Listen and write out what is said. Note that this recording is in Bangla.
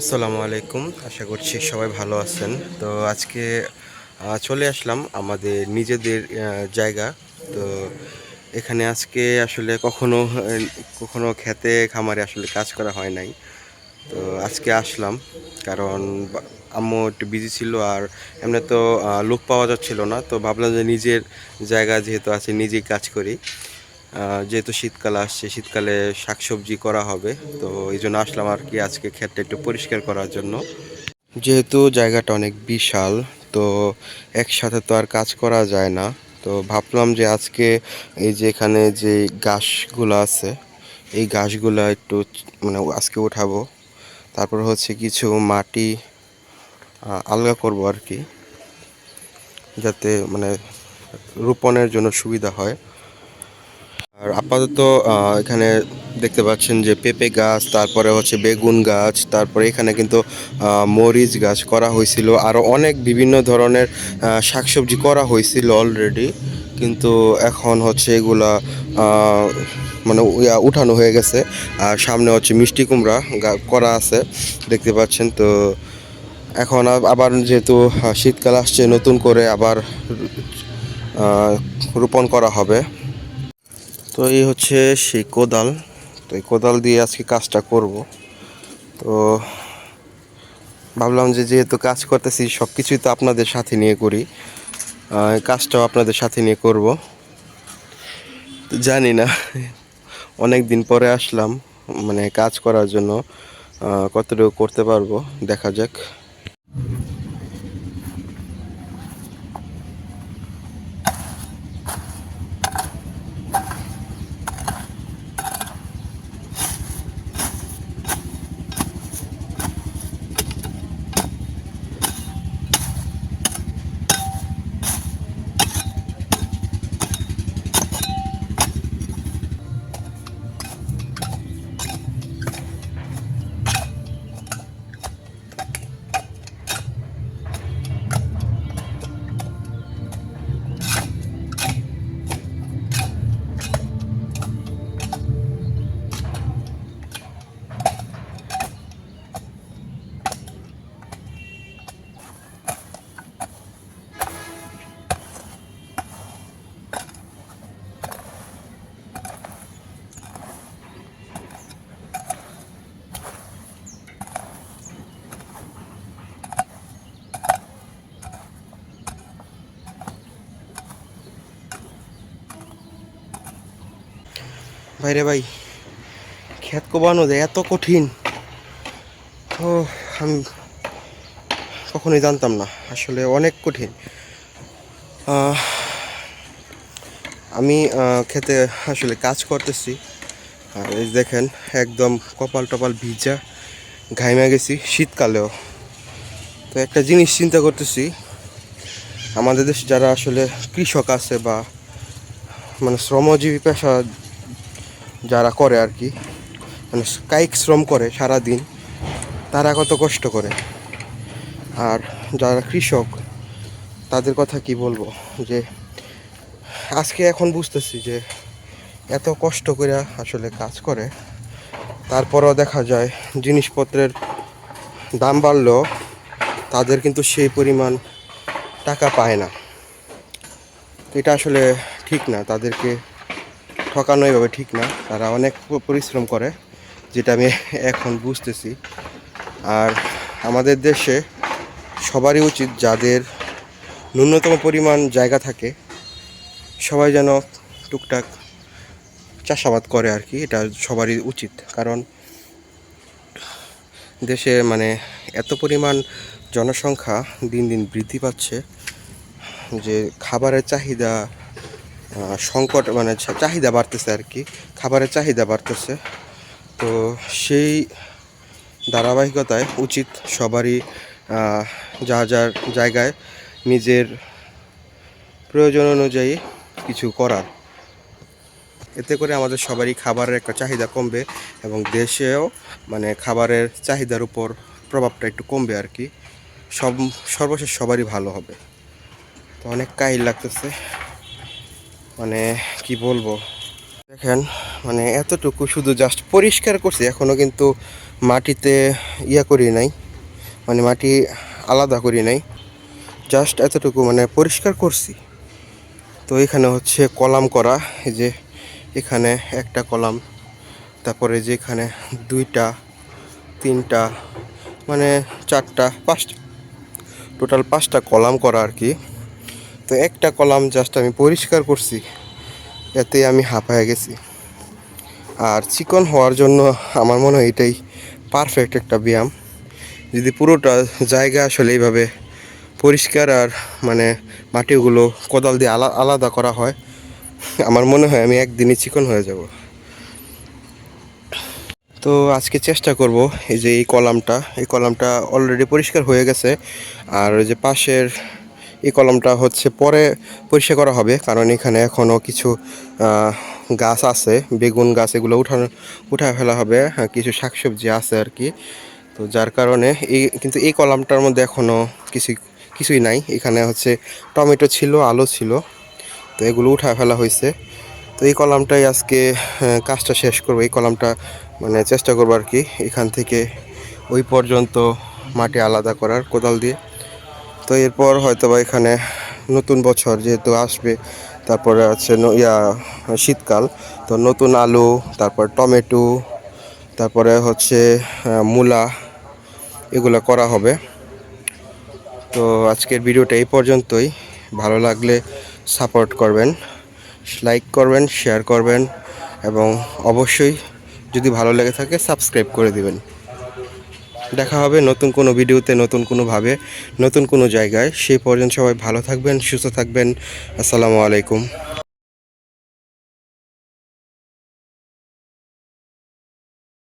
আসসালামু আলাইকুম। আশা করছি সবাই ভালো আছেন। তো আজকে চলে আসলাম আমাদের নিজেদের জায়গা। তো এখানে আজকে আসলে কখনো খেতে খামারে আসলে কাজ করা হয় নাই। তো আজকে আসলাম কারণ আম্মু একটু বিজি ছিল, আর এমনি তো লোক পাওয়া যাচ্ছিল না। তো ভাবলাম যে নিজের জায়গা যেহেতু আছে নিজেই কাজ করি। যেহেতু শীতকাল আসছে, শীতকালে শাকসবজি করা হবে, তো এই জন্য আসলাম আর কি আজকে ক্ষেতটা একটু পরিষ্কার করার জন্য। যেহেতু জায়গাটা অনেক বিশাল, তো একসাথে তো আর কাজ করা যায় না। তো ভাবলাম যে আজকে এই যে এখানে যে ঘাসগুলো আছে, এই ঘাসগুলো একটু মানে আজকে উঠাবো। তারপর হচ্ছে কিছু মাটি আলগা করব আর কি, যাতে মানে রোপণের জন্য সুবিধা হয়। আর আপাতত এখানে দেখতে পাচ্ছেন যে পেঁপে গাছ, তারপরে হচ্ছে বেগুন গাছ, তারপরে এখানে কিন্তু মরিচ গাছ করা হয়েছিল, আরও অনেক বিভিন্ন ধরনের শাকসবজি করা হয়েছিল অলরেডি। কিন্তু এখন হচ্ছে এগুলা মানে উঠানো হয়ে গেছে। আর সামনে হচ্ছে মিষ্টি কুমড়া করা আছে, দেখতে পাচ্ছেন। তো এখন আবার যেহেতু শীতকাল আসছে, নতুন করে আবার রোপণ করা হবে। তো এই হচ্ছে সেই কোদাল। তো এই কোদাল দিয়ে আজকে কাজটা করব। তো ভাবলাম যে যেহেতু কাজ করতেছি, সব কিছুই তো আপনাদের সাথে নিয়ে করি, কাজটাও আপনাদের সাথে নিয়ে করব। তো জানি না, অনেক দিন পরে আসলাম মানে কাজ করার জন্য, কতটুকু করতে পারবো দেখা যাক। ভাইরে ভাই, ক্ষেত কোবানো যায় এত কঠিন! ও, আমি কখনোই জানতাম না, আসলে অনেক কঠিন। আহ, আমি খেতে আসলে কাজ করতেছি, আর এই দেখেন একদম কপাল টপাল ভিজা, ঘাইমা গেছি শীতকালেও। তো একটা জিনিস চিন্তা করতেছি, আমাদের দেশে যারা আসলে কৃষক আছে বা মানে শ্রমজীবী পেশা যারা করে আর কি, মানে কায়িক শ্রম করে সারা দিন, তারা কত কষ্ট করে। আর যারা কৃষক তাদের কথা কি বলবো, যে আজকে এখন বুঝতেছি যে এত কষ্ট করে আসলে কাজ করে, তারপরেও দেখা যায় জিনিসপত্রের দাম বাড়লেও তাদের কিন্তু সেই পরিমাণ টাকা পায় না। এটা আসলে ঠিক না, তাদেরকে ঠকানো এভাবে ঠিক না। তারা অনেক পরিশ্রম করে, যেটা আমি এখন বুঝতেছি। আর আমাদের দেশে সবারই উচিত, যাদের ন্যূনতম পরিমাণ জায়গা থাকে, সবাই যেন টুকটাক চাষাবাদ করে আর কি। এটা সবারই উচিত, কারণ দেশে মানে এত পরিমাণ জনসংখ্যা দিন দিন বৃদ্ধি পাচ্ছে যে খাবারের চাহিদা সংকট, মানে চাহিদা বাড়তেছে আর কি, খাবারের চাহিদা বাড়তেছে। তো সেই ধারাবাহিকতায় উচিত সবারই যা যার জায়গায় নিজের প্রয়োজন অনুযায়ী কিছু করার। এতে করে আমাদের সবারই খাবারের একটা চাহিদা কমবে, এবং দেশেও মানে খাবারের চাহিদার উপর প্রভাবটা একটু কমবে আর কি। সর্বশেষ সবারই ভালো হবে। তো অনেক কাহিল লাগতেছে, মানে কি বলবো। দেখেন মানে এতটুকু শুধু জাস্ট পরিষ্কার করছি, এখনও কিন্তু মাটিতে করি নাই, মানে মাটি আলাদা করি নাই, জাস্ট এতটুকু মানে পরিষ্কার করছি। তো এখানে হচ্ছে কলাম করা, এই যে এখানে একটা কলাম, তারপরে যে এখানে 2টা 3টা মানে 4টা 5টা, টোটাল 5টা কলাম করা আর কি। তো একটা কলাম জাস্ট আমি পরিষ্কার করছি, এতে আমি হাঁপায়ে গেছি। আর চিকন হওয়ার জন্য আমার মনে হয় এটাই পারফেক্ট একটা ব্যায়াম। যদি পুরোটা জায়গা আসলে এইভাবে পরিষ্কার আর মানে মাটিগুলো কোদাল দিয়ে আলাদা করা হয়, আমার মনে হয় আমি একদিনই চিকন হয়ে যাব। তো আজকে চেষ্টা করব, এই যে এই কলামটা অলরেডি পরিষ্কার হয়ে গেছে। আর ওই যে পাশের এই কলামটা হচ্ছে পরে পরিষ্কার করা হবে, কারণ এখানে এখনও কিছু গাছ আছে, বেগুন গাছ, এগুলো উঠায় ফেলা হবে, কিছু শাকসবজি আছে আর কি। তো যার কারণে কিন্তু এই কলামটার মধ্যে এখনও কিছুই নাই। এখানে হচ্ছে টমেটো ছিল, আলু ছিল, তো এগুলো উঠায় ফেলা হয়েছে। তো এই কলামটাই আজকে কাজটা শেষ করবো। এই কলামটা মানে চেষ্টা করবো আর কি এখান থেকে ওই পর্যন্ত মাটি আলাদা করার কোদাল দিয়ে। তো এরপর হয়তো বা এখানে নতুন বছর যেহেতু আসবে, তারপরে আছে শীতকাল, তো নতুন আলু, তারপর টমেটো, তারপরে হচ্ছে মূলা, এগুলো করা হবে। তো আজকের ভিডিওটা এই পর্যন্তই। ভালো লাগলে সাপোর্ট করবেন, লাইক করবেন, শেয়ার করবেন, এবং অবশ্যই যদি ভালো লেগে থাকে সাবস্ক্রাইব করে দিবেন। দেখা হবে নতুন কোনো ভিডিওতে, নতুন কোনোভাবে, নতুন কোনো জায়গায়। সেই পর্যন্ত সবাই ভালো থাকবেন, সুস্থ থাকবেন। আসসালামু আলাইকুম।